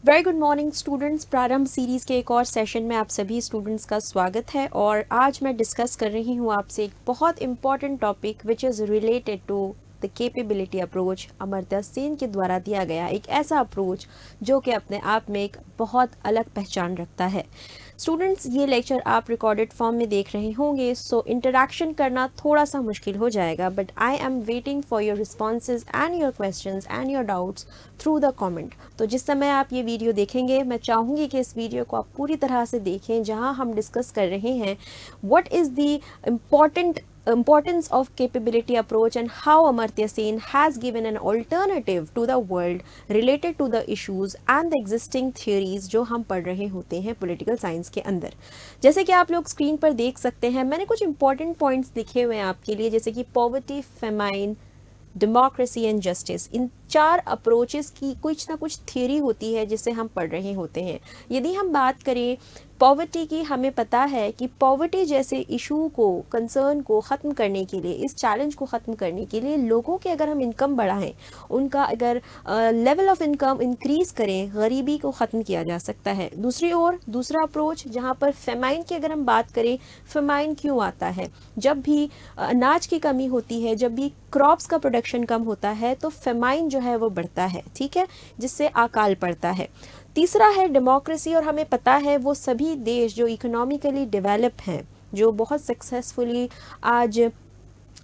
Very good morning students. प्रारंभ series के एक और सेशन में आप सभी स्टूडेंट्स का स्वागत है और आज मैं डिस्कस कर रही हूँ आपसे एक बहुत important topic which is related to the capability approach. Amartya Sen के द्वारा दिया गया एक ऐसा अप्रोच जो कि अपने आप में एक बहुत अलग पहचान रखता है। स्टूडेंट्स, ये लेक्चर आप रिकॉर्डेड फॉर्म में देख रहे होंगे, सो इंटरेक्शन करना थोड़ा सा मुश्किल हो जाएगा, but I am waiting for your responses and your questions and your doubts through the comment. तो जिस समय आप ये वीडियो देखेंगे, मैं चाहूँगी कि इस वीडियो को आप पूरी तरह से देखें, जहाँ हम डिस्कस कर रहे हैं what is the importance of capability approach and how Amartya Sen has given an alternative to the world related to the issues and the existing theories जो हम पढ़ रहे होते हैं पॉलिटिकल साइंस के अंदर। जैसे कि आप लोग स्क्रीन पर देख सकते हैं, मैंने कुछ इंपॉर्टेंट पॉइंट्स लिखे हुए हैं आपके लिए, जैसे कि poverty, famine, democracy and justice. In 4 approaches की कुछ ना कुछ थियरी होती है जिसे हम पढ़ रहे होते हैं। यदि हम बात करें पॉवर्टी की, हमें पता है कि पॉवर्टी जैसे इशू को, कंसर्न को ख़त्म करने के लिए, इस चैलेंज को ख़त्म करने के लिए लोगों के अगर हम इनकम बढ़ाएं, उनका अगर लेवल ऑफ इनकम इंक्रीज़ करें, गरीबी को ख़त्म किया जा सकता है। दूसरी ओर दूसरा अप्रोच जहाँ पर फेमाइन की अगर हम बात करें, फेमाइन क्यों आता है? जब भी अनाज की कमी होती है, जब भी क्रॉप्स का प्रोडक्शन कम होता है, तो फेमाइन जो है वो बढ़ता है, ठीक है, जिससे अकाल पड़ता है। तीसरा है डेमोक्रेसी, और हमें पता है वो सभी देश जो इकोनॉमिकली डेवलप हैं, जो बहुत सक्सेसफुली आज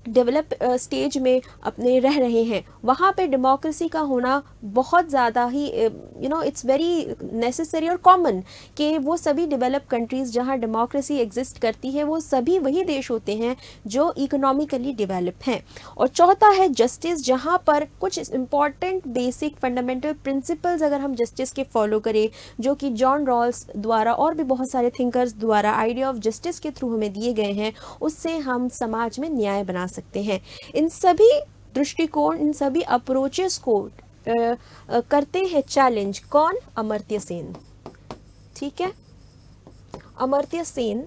डेवलप स्टेज में अपने रह रहे हैं, वहाँ पे डेमोक्रेसी का होना बहुत ज़्यादा ही इट्स वेरी नेसेसरी और कॉमन कि वो सभी डेवलप कंट्रीज़ जहाँ डेमोक्रेसी एग्जिस्ट करती है, वो सभी वही देश होते हैं जो इकोनॉमिकली डेवलप हैं। और चौथा है जस्टिस, जहाँ पर कुछ इम्पॉर्टेंट बेसिक फंडामेंटल प्रिंसिपल्स अगर हम जस्टिस के फॉलो करें, जो कि जॉन रॉल्स द्वारा और भी बहुत सारे थिंकर्स द्वारा आइडिया ऑफ जस्टिस के थ्रू हमें दिए गए हैं, उससे हम समाज में न्याय बना सकते हैं। इन सभी दृष्टिकोण, इन सभी अप्रोचेस को करते हैं चैलेंज कौन? अमर्त्य सेन, ठीक है। अमर्त्य सेन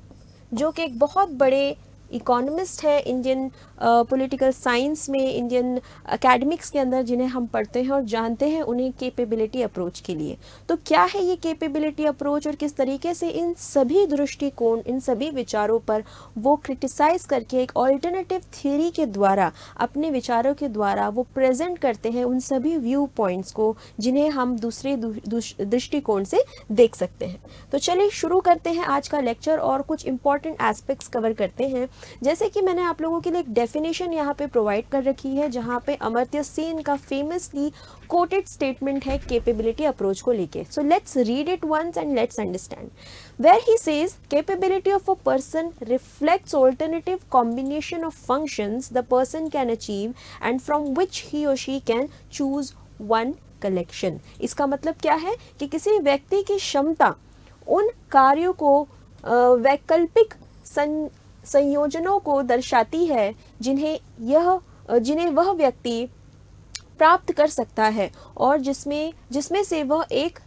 जो कि एक बहुत बड़े इकोनॉमिस्ट है इंडियन पॉलिटिकल साइंस में, इंडियन एकेडमिक्स के अंदर, जिन्हें हम पढ़ते हैं और जानते हैं उन्हें कैपेबिलिटी अप्रोच के लिए। तो क्या है ये कैपेबिलिटी अप्रोच और किस तरीके से इन सभी दृष्टिकोण, इन सभी विचारों पर वो क्रिटिसाइज करके एक ऑल्टरनेटिव थ्योरी के द्वारा, अपने विचारों के द्वारा वो प्रेजेंट करते हैं उन सभी व्यू पॉइंट्स को, जिन्हें हम दूसरे दृष्टिकोण से देख सकते हैं। तो चलिए शुरू करते हैं आज का लेक्चर और कुछ इंपॉर्टेंट एस्पेक्ट्स कवर करते हैं। जैसे कि मैंने आप लोगों के लिए एक डेफिनेशन यहाँ पे प्रोवाइड कर रखी है, जहाँ पे अमर्त्य सेन का फेमसली कोटेड स्टेटमेंट है कैपेबिलिटी अप्रोच को लेके। So let's read it once and let's understand. Where he says capability of a person reflects alternative combination of functions the person can achieve and from which he or she can choose one collection. इसका मतलब क्या है कि किसी व्यक्ति की क्षमता उन कार्यों को वैकल्पिक संयोजनों को दर्शाती है जिन्हें वह व्यक्ति प्राप्त कर सकता है और जिसमें से वह एक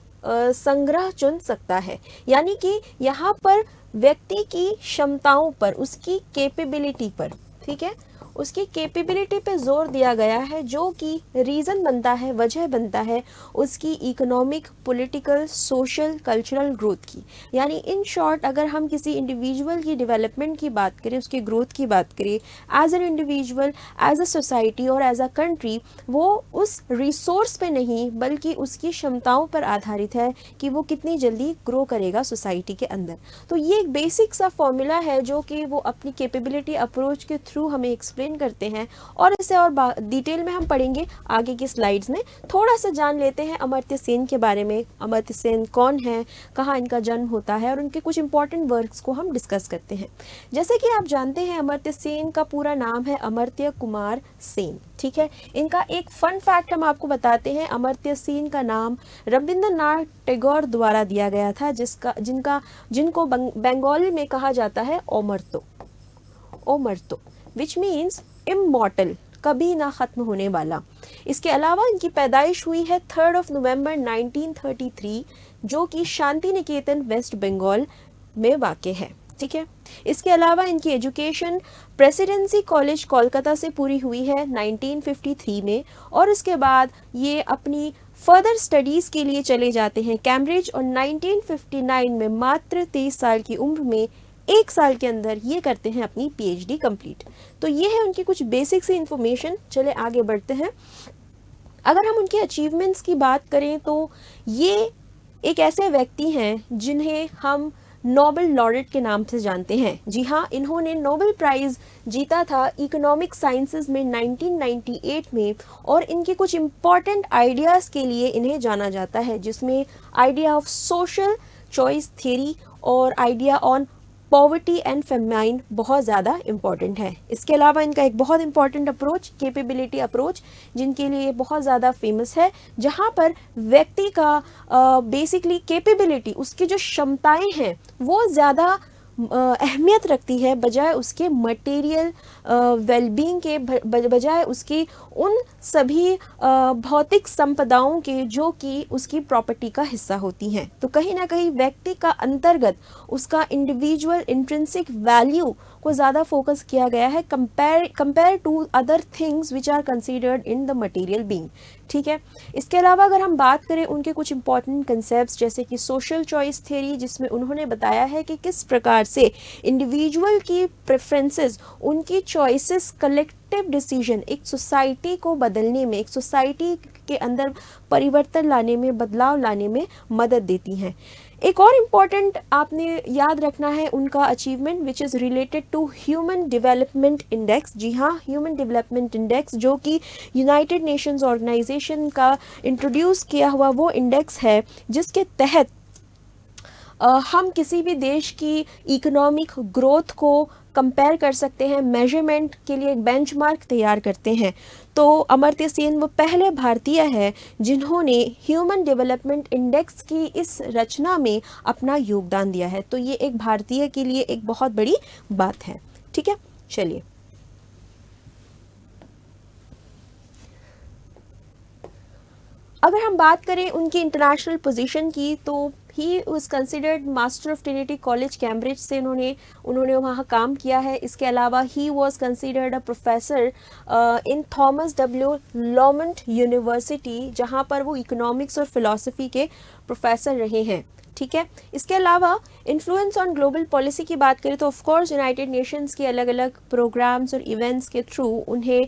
संग्रह चुन सकता है। यानी कि यहाँ पर व्यक्ति की क्षमताओं पर, उसकी कैपेबिलिटी पर, ठीक है, उसकी कैपेबिलिटी पे जोर दिया गया है, जो कि रीज़न बनता है, वजह बनता है उसकी economic, political, social, cultural growth की। यानी इन शॉर्ट, अगर हम किसी इंडिविजुअल की डेवलपमेंट की बात करें, उसकी ग्रोथ की बात करें, as an individual, as a society और एज अ कंट्री, वो उस रिसोर्स पे नहीं बल्कि उसकी क्षमताओं पर आधारित है कि वो कितनी जल्दी ग्रो करेगा सोसाइटी के अंदर। तो ये एक बेसिक सा फॉर्मूला है जो कि वो अपनी कैपेबिलिटी अप्रोच के थ्रू हमें एक्सप्लेन करते हैं, और इसे और डिटेल में हम पढ़ेंगे आगे की स्लाइड्स में। थोड़ा सा जान लेते हैं अमर्त्य सेन के बारे में। अमर्त्य सेन कौन है, कहाँ इनका जन्म होता है, और उनके कुछ इंपॉर्टेंट वर्क्स को हम डिस्कस करते हैं। जैसे कि आप जानते हैं, अमर्त्य सेन का पूरा नाम है अमर्त्य कुमार सेन, ठीक है। इनका एक फन फैक्ट हम आपको बताते हैं। अमर्त्य सेन का नाम रविंद्रनाथ टैगोर द्वारा दिया गया था, जिनको बंगाली में कहा जाता है ओमर्तो, विच मीन्स इमॉर्टल, कभी ना खत्म होने वाला। इसके अलावा इनकी पैदाइश हुई है 3 नवंबर 1933, जो कि शांति निकेतन वेस्ट बंगाल में वाक़ है, ठीक है। इसके अलावा इनकी एजुकेशन प्रेसिडेंसी कॉलेज कोलकाता से पूरी हुई है 1953 में, और इसके बाद ये अपनी फर्दर स्टडीज़ के लिए चले जाते हैं कैम्ब्रिज और 1959 में मात्र 23 साल की उम्र में 1 साल के अंदर ये करते हैं अपनी पीएचडी कंप्लीट। तो ये है उनकी कुछ बेसिक सी इंफॉर्मेशन। चले आगे बढ़ते हैं। अगर हम उनके अचीवमेंट्स की बात करें तो ये एक ऐसे व्यक्ति हैं जिन्हें हम नोबेल लॉरेट के नाम से जानते हैं। जी हाँ, इन्होंने नोबेल प्राइज़ जीता था इकोनॉमिक साइंसेज में 1998 में, और इनके कुछ इम्पॉर्टेंट आइडियाज़ के लिए इन्हें जाना जाता है, जिसमें idea of social choice theory और idea on poverty and famine बहुत ज़्यादा इम्पॉर्टेंट है। इसके अलावा इनका एक बहुत इम्पॉर्टेंट अप्रोच कैपेबिलिटी अप्रोच, जिनके लिए बहुत ज़्यादा फेमस है, जहाँ पर व्यक्ति का बेसिकली कैपेबिलिटी, उसकी जो क्षमताएं हैं वो ज़्यादा अहमियत रखती है बजाय उसके मटेरियल वेलबींग के, बजाय उसकी उन सभी भौतिक संपदाओं के जो कि उसकी प्रॉपर्टी का हिस्सा होती हैं। तो कहीं ना कहीं व्यक्ति का अंतर्गत उसका इंडिविजुअल इंट्रिंसिक वैल्यू को ज़्यादा फोकस किया गया है compare to other things which are considered in the material being. ठीक है। इसके अलावा अगर हम बात करें उनके कुछ इंपॉर्टेंट कंसेप्ट्स, जैसे कि सोशल चॉइस थ्योरी, जिसमें उन्होंने बताया है कि किस प्रकार से इंडिविजुअल की प्रेफरेंसेस, उनकी चॉइसेस कलेक्टिव डिसीजन एक सोसाइटी को बदलने में, एक सोसाइटी के अंदर परिवर्तन लाने में, बदलाव लाने में मदद देती हैं। एक और इम्पॉर्टेंट आपने याद रखना है उनका achievement which is related to human development index. जी हाँ, ह्यूमन डेवलपमेंट इंडेक्स जो कि यूनाइटेड नेशंस ऑर्गेनाइजेशन का इंट्रोड्यूस किया हुआ वो इंडेक्स है, जिसके तहत हम किसी भी देश की इकोनॉमिक ग्रोथ को कंपेयर कर सकते हैं, मेजरमेंट के लिए एक बेंचमार्क तैयार करते हैं। तो अमर्त्य सेन वो पहले भारतीय है जिन्होंने ह्यूमन डेवलपमेंट इंडेक्स की इस रचना में अपना योगदान दिया है। तो ये एक भारतीय के लिए एक बहुत बड़ी बात है। ठीक है, चलिए अगर हम बात करें उनकी इंटरनेशनल पोजीशन की, तो he was considered master of Trinity College Cambridge से उन्होंने वहाँ काम किया है। इसके अलावा he was considered a professor in Thomas W Lamont University, जहाँ पर वो इकोनॉमिक्स और फिलॉसफी के प्रोफेसर रहे हैं। ठीक है। इसके अलावा इन्फ्लुएंस ऑन ग्लोबल पॉलिसी की बात करें तो ऑफ कोर्स यूनाइटेड नेशंस के अलग अलग प्रोग्राम्स और इवेंट्स के थ्रू उन्हें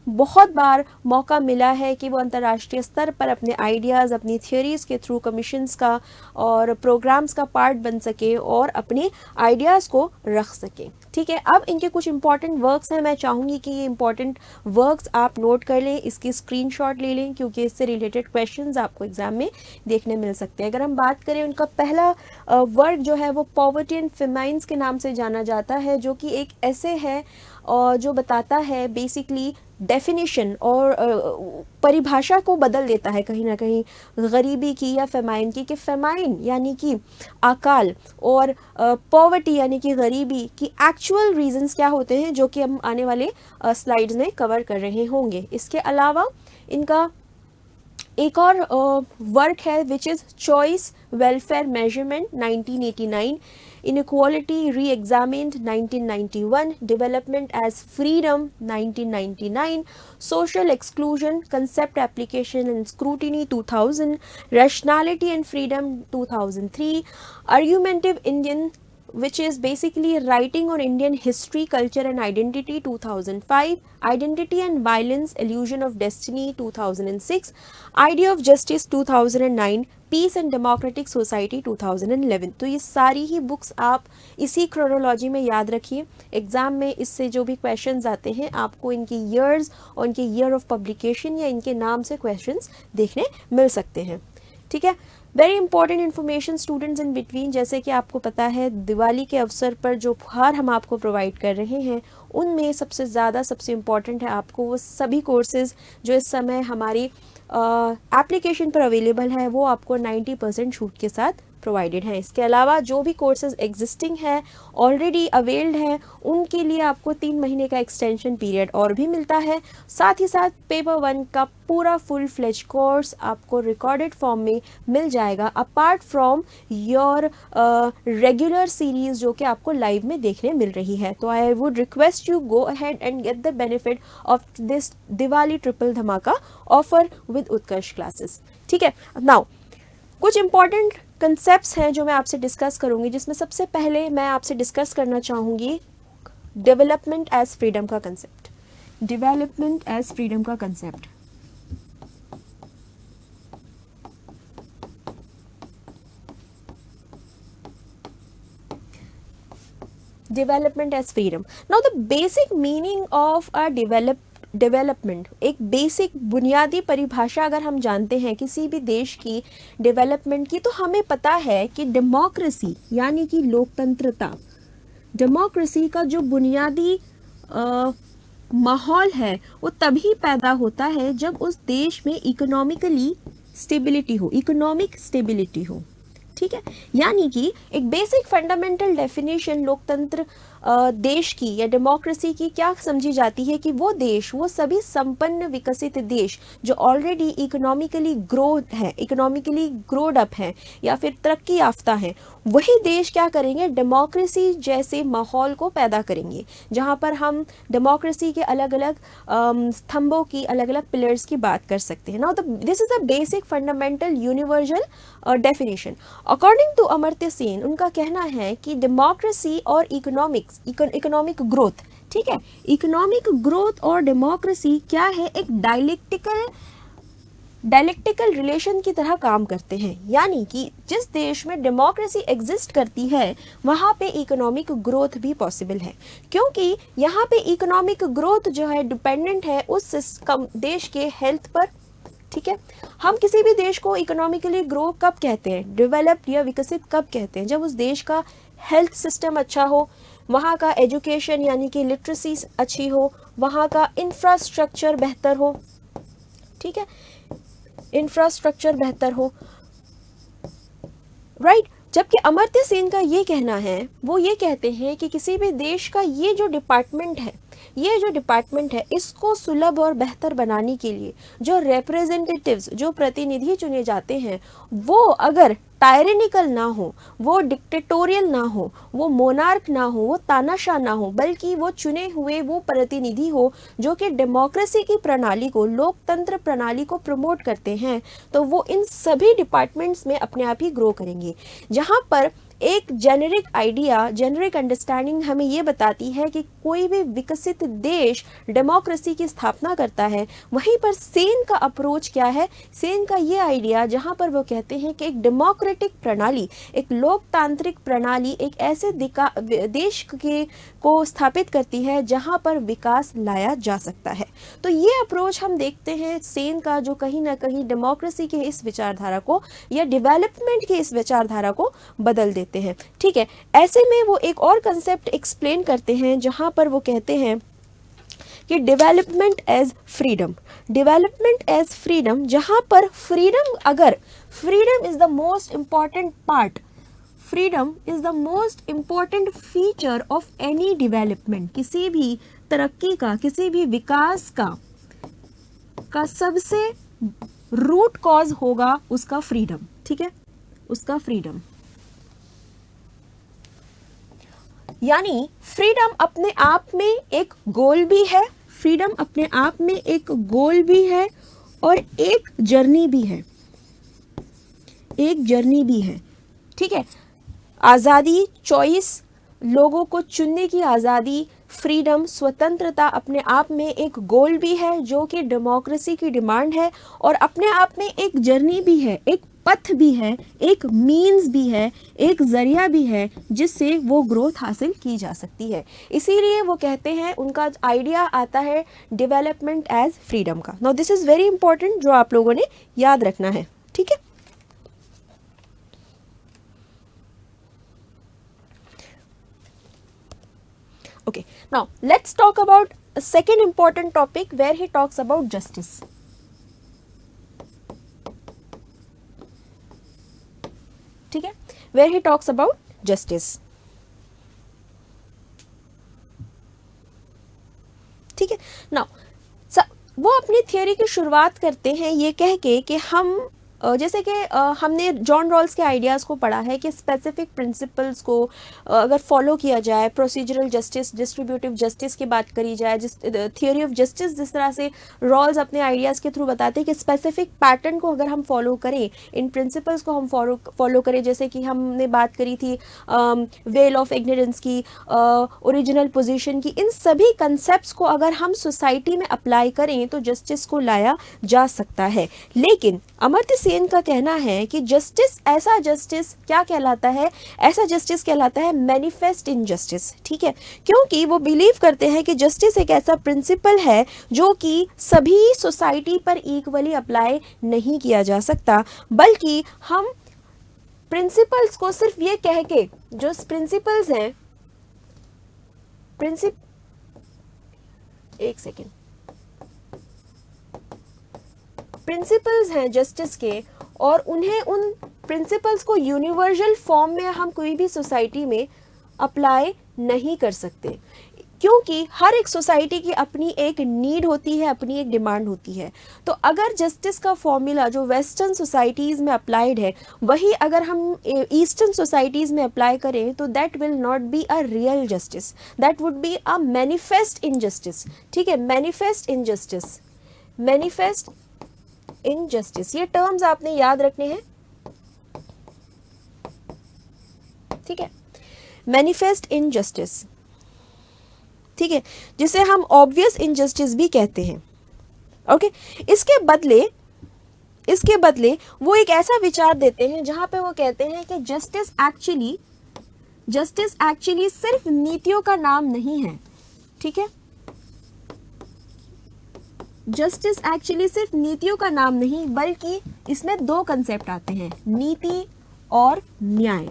बहुत बार मौका मिला है कि वो अंतर्राष्ट्रीय स्तर पर अपने आइडियाज़, अपनी थियोरीज़ के थ्रू कमीशंस का और प्रोग्राम्स का पार्ट बन सके और अपने आइडियाज़ को रख सके। ठीक है। अब इनके कुछ इंपॉर्टेंट वर्क्स हैं, मैं चाहूँगी कि ये इंपॉर्टेंट वर्क्स आप नोट कर लें, इसकी स्क्रीनशॉट ले लें, क्योंकि इससे रिलेटेड क्वेश्चंस आपको एग्जाम में देखने मिल सकते हैं। अगर हम बात करें, उनका पहला वर्क जो है वो पॉवर्टी एंड फेमाइन्स के नाम से जाना जाता है, जो कि एक ऐसे है जो बताता है बेसिकली डेफिनेशन और परिभाषा को बदल देता है कहीं ना कहीं गरीबी की या फेमाइन की, कि फेमाइन यानी कि अकाल और पॉवर्टी यानी कि गरीबी की एक्चुअल रीजंस क्या होते हैं, जो कि हम आने वाले स्लाइड्स में कवर कर रहे होंगे। इसके अलावा इनका एक और वर्क है which is choice welfare measurement 1989, inequality reexamined 1991, development as freedom 1999, social exclusion concept application and scrutiny 2000, rationality and freedom 2003, argumentative Indian which is basically writing on Indian history, culture and identity 2005, identity and violence, illusion of destiny 2006, idea of justice 2009, peace and democratic society 2011। तो ये सारी ही books आप इसी chronology में याद रखिए। Exam में इससे जो भी क्वेश्चंस आते हैं आपको इनकी ईयर्स और इनके ईयर ऑफ पब्लिकेशन या इनके नाम से क्वेश्चंस देखने मिल सकते हैं। ठीक है। Very important information students in between, जैसे कि आपको पता है दिवाली के अवसर पर जो उपहार हम आपको प्रोवाइड कर रहे हैं उनमें सबसे इम्पॉर्टेंट है आपको वो सभी कोर्सेज जो इस समय हमारी एप्लीकेशन पर अवेलेबल है वो आपको 90% छूट के साथ प्रोवाइडेड हैं। इसके अलावा जो भी कोर्सेज एग्जिस्टिंग हैं, ऑलरेडी अवेल्ड हैं, उनके लिए आपको 3 महीने का एक्सटेंशन पीरियड और भी मिलता है। साथ ही साथ पेपर 1 का पूरा फुल फ्लेज कोर्स आपको रिकॉर्डेड फॉर्म में मिल जाएगा, apart from your regular series जो कि आपको लाइव में देखने मिल रही है। तो I would request you go ahead and get the benefit of this Diwali triple धमाका ऑफर विद उत्कर्ष क्लासेस। ठीक है, नाउ कुछ इंपॉर्टेंट कंसेप्ट्स हैं जो मैं आपसे डिस्कस करूंगी, जिसमें सबसे पहले मैं आपसे डिस्कस करना चाहूंगी डेवलपमेंट एज फ्रीडम का कंसेप्ट। डेवलपमेंट एज फ्रीडम का concept. Development as freedom. Now the basic meaning of a development, एक बेसिक बुनियादी परिभाषा अगर हम जानते हैं किसी भी देश की डेवलपमेंट की, तो हमें पता है कि डेमोक्रेसी यानी कि लोकतंत्रता, डेमोक्रेसी का जो बुनियादी माहौल है वो तभी पैदा होता है जब उस देश में इकोनॉमिकली स्टेबिलिटी हो, इकोनॉमिक स्टेबिलिटी हो। ठीक है, यानी कि एक बेसिक फंडामेंटल डेफिनेशन लोकतंत्र देश की या डेमोक्रेसी की क्या समझी जाती है कि वो देश, वो सभी संपन्न विकसित देश जो ऑलरेडी इकोनॉमिकली ग्रोड अप है या फिर तरक्की याफ्ता है, वही देश क्या करेंगे, डेमोक्रेसी जैसे माहौल को पैदा करेंगे, जहां पर हम डेमोक्रेसी के अलग अलग स्तंभों की, अलग अलग पिलर्स की बात कर सकते हैं। Now this is a basic fundamental universal definition. According to Amartya Sen, उनका कहना है कि डेमोक्रेसी और इकोनॉमिक ग्रोथ, ठीक है, इकोनॉमिक ग्रोथ और डेमोक्रेसी क्या है, एक डायलेक्टिकल रिलेशन की तरह काम करते हैं। यानी कि जिस देश में डेमोक्रेसी एग्जिस्ट करती है वहाँ पे इकोनॉमिक ग्रोथ भी पॉसिबल है, क्योंकि यहाँ पे इकोनॉमिक ग्रोथ जो है डिपेंडेंट है उस देश के हेल्थ पर। ठीक है, हम किसी भी देश को इकोनॉमिकली ग्रो कब कहते हैं, डेवलप्ड या विकसित कब कहते हैं, जब उस देश का हेल्थ सिस्टम अच्छा हो, वहाँ का एजुकेशन यानी कि लिटरेसी अच्छी हो, वहाँ का इंफ्रास्ट्रक्चर बेहतर हो। ठीक है, इंफ्रास्ट्रक्चर बेहतर हो, राइट। जबकि अमर्त्य सेन का ये कहना है, वो ये कहते हैं कि किसी भी देश का ये जो डिपार्टमेंट है इसको सुलभ और बेहतर बनाने के लिए जो रिप्रेजेंटेटिव्स, जो प्रतिनिधि चुने जाते हैं, वो अगर टायरेनिकल ना हो, वो डिक्टेटोरियल ना हो, वो मोनार्क ना हो, वो तानाशाह ना हो, बल्कि वो चुने हुए वो प्रतिनिधि हो जो कि डेमोक्रेसी की प्रणाली को, लोकतंत्र प्रणाली को प्रमोट करते हैं, तो वो इन सभी डिपार्टमेंट्स में अपने आप ही ग्रो करेंगे। जहाँ पर एक जेनेरिक आइडिया, जेनेरिक अंडरस्टैंडिंग हमें ये बताती है कि कोई भी विकसित देश डेमोक्रेसी की स्थापना करता है, वहीं पर सेन का अप्रोच क्या है, सेन का ये आइडिया जहां पर वो कहते हैं कि एक डेमोक्रेटिक प्रणाली, एक लोकतांत्रिक प्रणाली एक ऐसे देश के को स्थापित करती है जहां पर विकास लाया जा सकता है। तो ये अप्रोच हम देखते हैं सेन का, जो कहीं ना कहीं डेमोक्रेसी के इस विचारधारा को या डेवलपमेंट के इस विचारधारा को बदल देते हैं। ठीक है, ऐसे में वो एक और कंसेप्ट एक्सप्लेन करते हैं जहां पर वो कहते हैं कि development as freedom, development as freedom, जहां पर फ्रीडम, अगर freedom is the most important part, freedom is the most important feature of any development, किसी भी तरक्की का, किसी भी विकास का सबसे रूट कॉज होगा उसका फ्रीडम। ठीक है, उसका फ्रीडम, यानी फ्रीडम अपने आप में एक गोल भी है, फ्रीडम अपने आप में एक गोल भी है और एक जर्नी भी है, एक जर्नी भी है। ठीक है, आज़ादी, चॉइस, लोगों को चुनने की आज़ादी, फ्रीडम, स्वतंत्रता अपने आप में एक गोल भी है जो कि डेमोक्रेसी की डिमांड है, और अपने आप में एक जर्नी भी है, एक पथ भी है, एक मीन्स भी है, एक जरिया भी है जिससे वो ग्रोथ हासिल की जा सकती है। इसीलिए वो कहते हैं, उनका आइडिया आता है डेवलपमेंट एज फ्रीडम का। Now this is very important, जो आप लोगों ने याद रखना है। ठीक है, okay, now let's talk about a second important topic where he talks about justice. ठीक है, where he talks about justice. ठीक है, नाउ वो अपनी थियोरी की शुरुआत करते हैं ये कह के कि हम जैसे कि हमने जॉन रॉल्स के आइडियाज़ को पढ़ा है कि स्पेसिफिक प्रिंसिपल्स को अगर फॉलो किया जाए, प्रोसीजरल जस्टिस, डिस्ट्रीब्यूटिव जस्टिस की बात करी जाए, जिस थियोरी ऑफ जस्टिस जिस तरह से रॉल्स अपने आइडियाज़ के थ्रू बताते हैं कि स्पेसिफिक पैटर्न को अगर हम फॉलो करें, इन प्रिंसिपल्स को हम फॉलो करें, जैसे कि हमने बात करी थी वेल ऑफ इग्नोरेंस की, ओरिजिनल पोजीशन की, इन सभी कंसेप्ट्स को अगर हम सोसाइटी में अप्लाई करें तो जस्टिस को लाया जा सकता है। लेकिन अमर्त्य सेन का कहना है कि जस्टिस, ऐसा जस्टिस क्या कहलाता है, ऐसा जस्टिस कहलाता है मैनिफेस्ट इनजस्टिस। ठीक है, क्योंकि वो बिलीव करते हैं कि जस्टिस एक ऐसा प्रिंसिपल है जो कि सभी सोसाइटी पर इक्वली अप्लाई नहीं किया जा सकता, बल्कि हम प्रिंसिपल्स को सिर्फ ये कह के, जो प्रिंसिपल्स हैं, एक सेकेंड, प्रिंसिपल्स हैं जस्टिस के, और उन्हें, उन प्रिंसिपल्स को यूनिवर्सल फॉर्म में हम कोई भी सोसाइटी में अप्लाई नहीं कर सकते, क्योंकि हर एक सोसाइटी की अपनी एक नीड होती है, अपनी एक डिमांड होती है। तो अगर जस्टिस का फॉर्मूला जो वेस्टर्न सोसाइटीज़ में अप्लाइड है, वही अगर हम ईस्टर्न सोसाइटीज़ में अप्लाई करें तो that will not be a real justice, that would be a manifest injustice. ठीक है, मैनिफेस्ट इनजस्टिस, मैनिफेस्ट इनजस्टिस, ये टर्म्स आपने याद रखने हैं। ठीक है, मैनिफेस्ट इनजस्टिस, ठीक है, जिसे हम ऑब्वियस इनजस्टिस भी कहते हैं। ओके, इसके बदले वो एक ऐसा विचार देते हैं जहां पे वो कहते हैं कि जस्टिस एक्चुअली सिर्फ नीतियों का नाम नहीं है। ठीक है, जस्टिस एक्चुअली सिर्फ नीतियों का नाम नहीं, बल्कि इसमें दो कंसेप्ट आते हैं, नीति और न्याय।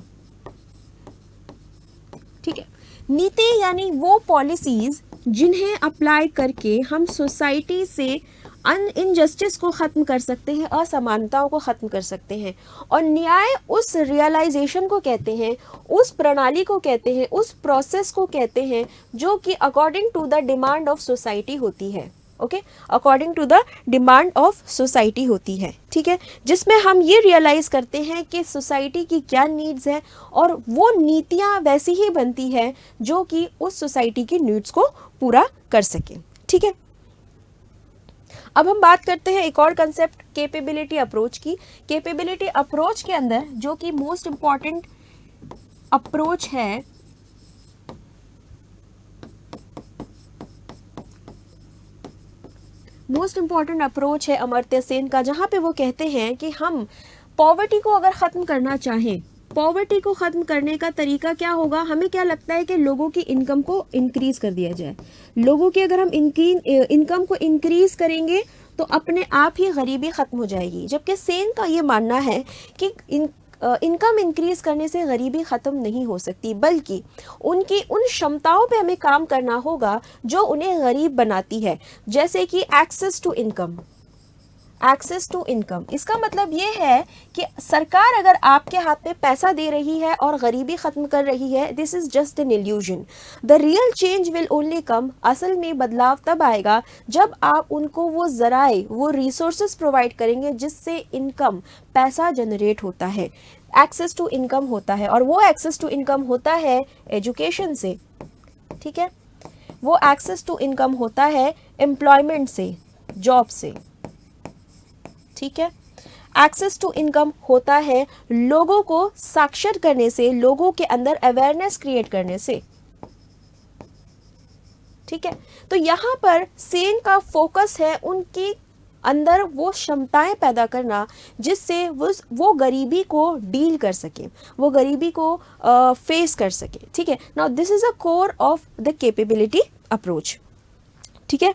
ठीक है, नीति यानी वो पॉलिसीज जिन्हें अप्लाई करके हम सोसाइटी से इनजस्टिस को खत्म कर सकते हैं, असमानताओं को खत्म कर सकते हैं, और न्याय उस रियलाइजेशन को कहते हैं, उस प्रणाली को कहते हैं, उस प्रोसेस को कहते हैं जो कि according to the demand of society होती है। Okay, according to the demand of society होती है। ठीक है, जिसमें हम ये रियलाइज करते हैं कि सोसाइटी की क्या नीड्स है, और वो नीतियाँ वैसी ही बनती है जो कि उस सोसाइटी की नीड्स को पूरा कर सके। ठीक है, अब हम बात करते हैं एक और कंसेप्ट, कैपेबिलिटी अप्रोच की। कैपेबिलिटी अप्रोच के अंदर जो कि मोस्ट इंपॉर्टेंट अप्रोच है, अमर्त्य सेन का, जहां पे वो कहते हैं कि हम पॉवर्टी को अगर ख़त्म करना चाहें, पॉवर्टी को ख़त्म करने का तरीका क्या होगा, हमें क्या लगता है कि लोगों की इनकम को इंक्रीज़ कर दिया जाए। लोगों की अगर हम इनकम को इंक्रीज़ करेंगे तो अपने आप ही गरीबी ख़त्म हो जाएगी। जबकि सेन का ये मानना है कि इनकम इंक्रीज करने से गरीबी ख़त्म नहीं हो सकती, बल्कि उनकी उन क्षमताओं पे हमें काम करना होगा जो उन्हें गरीब बनाती है, जैसे कि एक्सेस टू इनकम। इसका मतलब ये है कि सरकार अगर आपके हाथ में पैसा दे रही है और गरीबी ख़त्म कर रही है, this is just an illusion. The real change will only come, असल में बदलाव तब आएगा जब आप उनको वो ज़राए, वो रिसोर्सेज प्रोवाइड करेंगे जिससे इनकम, पैसा जनरेट होता है, एक्सेस टू इनकम होता है, और वो एक्सेस टू इनकम होता है एजुकेशन से। ठीक है, वो एक्सेस टू इनकम होता है एम्प्लॉयमेंट से, जॉब से। ठीक है, एक्सेस टू इनकम होता है लोगों को साक्षर करने से, लोगों के अंदर अवेयरनेस क्रिएट करने से। ठीक है, तो यहाँ पर सेन का फोकस है उनकी अंदर वो क्षमताएं पैदा करना जिससे वो गरीबी को डील कर सके, वो गरीबी को फेस कर सके। ठीक है, now this is a core of the capability approach. ठीक है,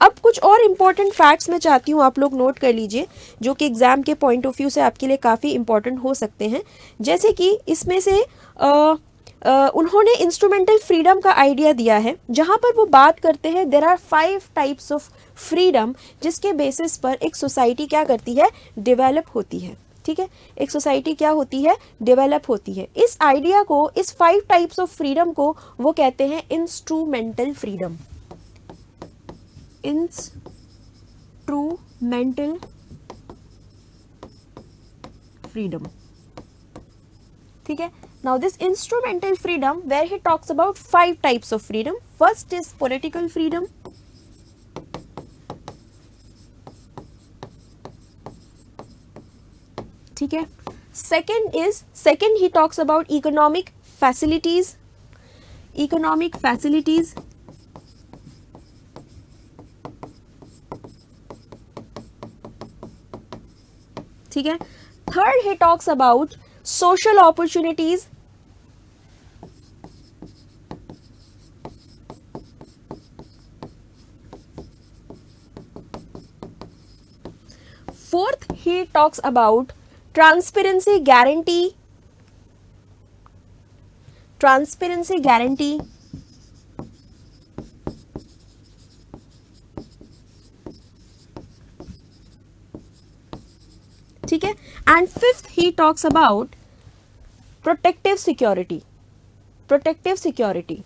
अब कुछ और इम्पॉर्टेंट फैक्ट्स मैं चाहती हूँ आप लोग नोट कर लीजिए, जो कि एग्ज़ाम के पॉइंट ऑफ व्यू से आपके लिए काफ़ी इम्पॉर्टेंट हो सकते हैं। जैसे कि इसमें से उन्होंने इंस्ट्रूमेंटल फ्रीडम का आइडिया दिया है, जहाँ पर वो बात करते हैं there are 5 types of freedom जिसके बेसिस पर एक सोसाइटी क्या करती है, डेवलप होती है। ठीक है, एक सोसाइटी क्या होती है, डेवलप होती है। इस आइडिया को, इस 5 टाइप्स ऑफ फ्रीडम को वो कहते हैं इंस्ट्रूमेंटल फ्रीडम, इंस्ट्रूमेंटल फ्रीडम, ठीक है। Now this instrumental freedom where he talks about 5 types of freedom. First is political freedom, ठीक है। Second he talks about economic facilities, economic facilities, ठीक है। Third he talks about social opportunities, fourth he talks about transparency guarantee, transparency guarantee, ठीक है। And fifth he talks about protective security, protective security,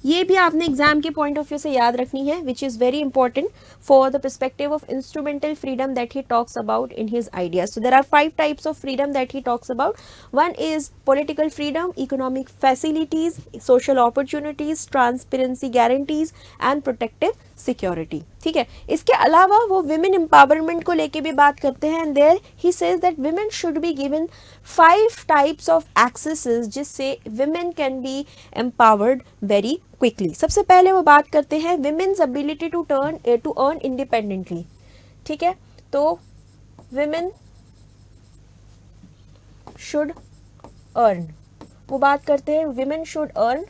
ये भी आपने exam के point of view से याद रखनी है, which is very important for the perspective of instrumental freedom that he talks about in his ideas. So there are 5 types of freedom that he talks about. One is political freedom, economic facilities, social opportunities, transparency guarantees and protective security, ठीक है। इसके अलावा वो women empowerment को लेके भी बात करते हैं, and there he says that women should be given 5 types of accesses जिससे women can be empowered very quickly. सबसे पहले वो बात करते हैं women's ability to earn independently, ठीक है। तो विमेन शुड अर्न, वो बात करते हैं विमेन शुड अर्न,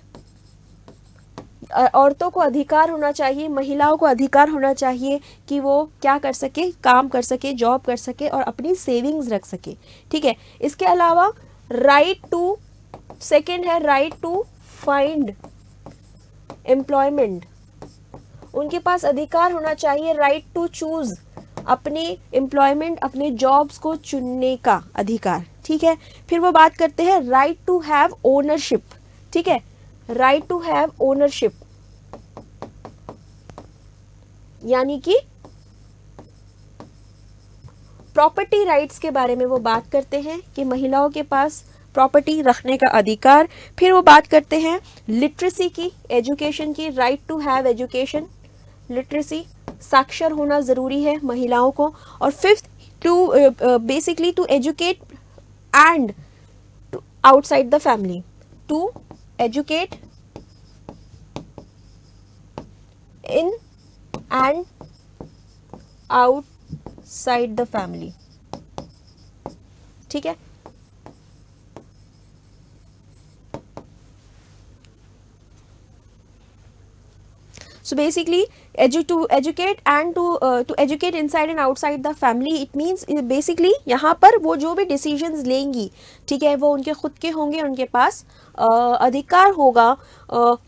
औरतों को अधिकार होना चाहिए, महिलाओं को अधिकार होना चाहिए कि वो क्या कर सके, काम कर सके, जॉब कर सके और अपनी सेविंग्स रख सके, ठीक है। इसके अलावा राइट टू, सेकंड है राइट टू फाइंड एम्प्लॉयमेंट, उनके पास अधिकार होना चाहिए राइट टू चूज, अपनी एम्प्लॉयमेंट, अपने जॉब्स को चुनने का अधिकार, ठीक है। फिर वो बात करते हैं राइट टू हैव ओनरशिप, ठीक है, राइट टू हैव ओनरशिप, यानी कि प्रॉपर्टी राइट्स के बारे में वो बात करते हैं कि महिलाओं के पास प्रॉपर्टी रखने का अधिकार। फिर वो बात करते हैं लिटरेसी की, एजुकेशन की, right to have education, literacy, साक्षर होना जरूरी है महिलाओं को। और fifth to basically to educate and outside the family, to educate in and outside the family, ठीक है। So basically to educate and to educate inside and outside the family, it means basically यहाँ पर वो जो भी decisions लेंगी, ठीक है, वो उनके खुद के होंगे, उनके पास अधिकार होगा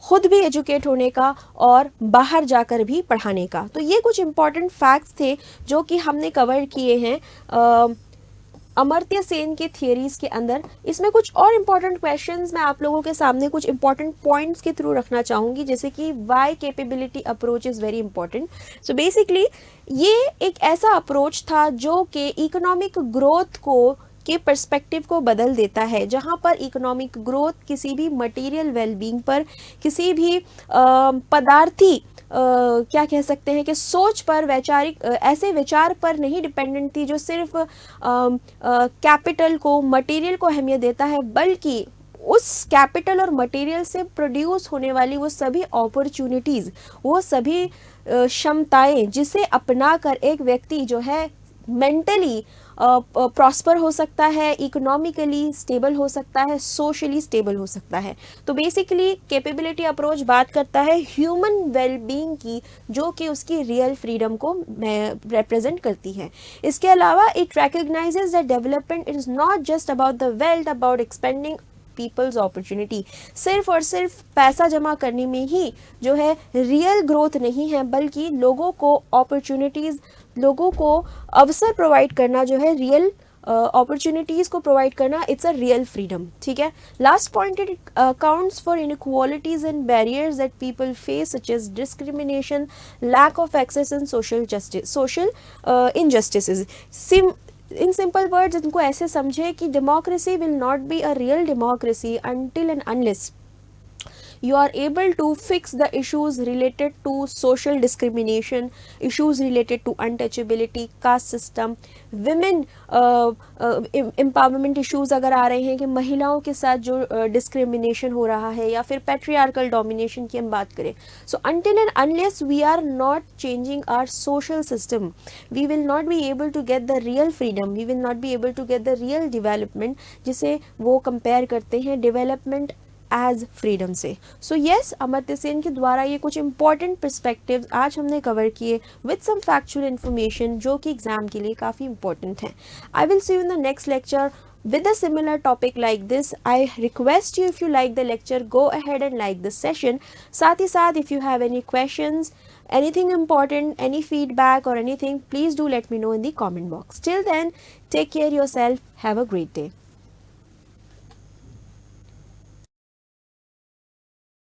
खुद भी एजुकेट होने का और बाहर जाकर भी पढ़ाने का। तो ये कुछ इम्पॉर्टेंट फैक्ट्स थे जो कि हमने कवर किए हैं अमर्त्य सेन के थियरीज के अंदर। इसमें कुछ और इम्पॉर्टेंट क्वेश्चंस मैं आप लोगों के सामने कुछ इम्पॉर्टेंट पॉइंट्स के थ्रू रखना चाहूँगी, जैसे कि why capability approach is very important. So basically ये एक ऐसा अप्रोच था जो कि इकोनॉमिक ग्रोथ के पर्सपेक्टिव को बदल देता है, जहाँ पर इकोनॉमिक ग्रोथ किसी भी मटेरियल वेलबींग पर, किसी भी पदार्थी क्या कह सकते हैं कि सोच पर, वैचारिक ऐसे विचार पर नहीं डिपेंडेंट थी जो सिर्फ कैपिटल को, मटेरियल को अहमियत देता है, बल्कि उस कैपिटल और मटेरियल से प्रोड्यूस होने वाली वो सभी अपॉर्चुनिटीज़, वो सभी क्षमताएं जिसे अपना कर एक व्यक्ति जो है मेंटली प्रॉस्पर हो सकता है, इकोनॉमिकली स्टेबल हो सकता है, सोशली स्टेबल हो सकता है। तो बेसिकली कैपेबिलिटी अप्रोच बात करता है ह्यूमन वेलबींग की, जो कि उसकी रियल फ्रीडम को रिप्रेजेंट करती है। इसके अलावा it recognises that development is not just about the wealth, about expanding people's opportunity. सिर्फ और सिर्फ पैसा जमा करने में ही जो है रियल ग्रोथ नहीं है, बल्कि लोगों को अपॉर्चुनिटीज़, लोगों को अवसर प्रोवाइड करना जो है, रियल अपॉर्चुनिटीज़ को प्रोवाइड करना, इट्स अ रियल फ्रीडम। ठीक है। Last point, it accounts for inequalities and barriers that people face such as discrimination, lack of access and social justice, social injustices. In simple words इनको ऐसे समझे कि democracy will not be a real democracy until and unless you are able to fix the issues related to social discrimination, issues related to untouchability, caste system, women empowerment issues अगर आ रहे हैं कि महिलाओं के साथ जो discrimination हो रहा है, या फिर patriarchal domination की हम बात करें. So until and unless we are not changing our social system, we will not be able to get the real freedom, we will not be able to get the real development, जिसे वो compare करते हैं development as freedom से. So yes, Amartya Sen के द्वारा ये कुछ important perspectives आज हमने कवर किए विद सम फैक्चुअल इन्फॉर्मेशन जो कि एग्जाम के लिए काफ़ी इंपॉर्टेंट है. I will see you in the next lecture with a similar topic like this. I request you, if you like the lecture, go ahead and like this session. साथ ही साथ if you have any questions, anything important, any feedback or anything, please do let me know in the comment box. Till then, take care yourself. Have a great day.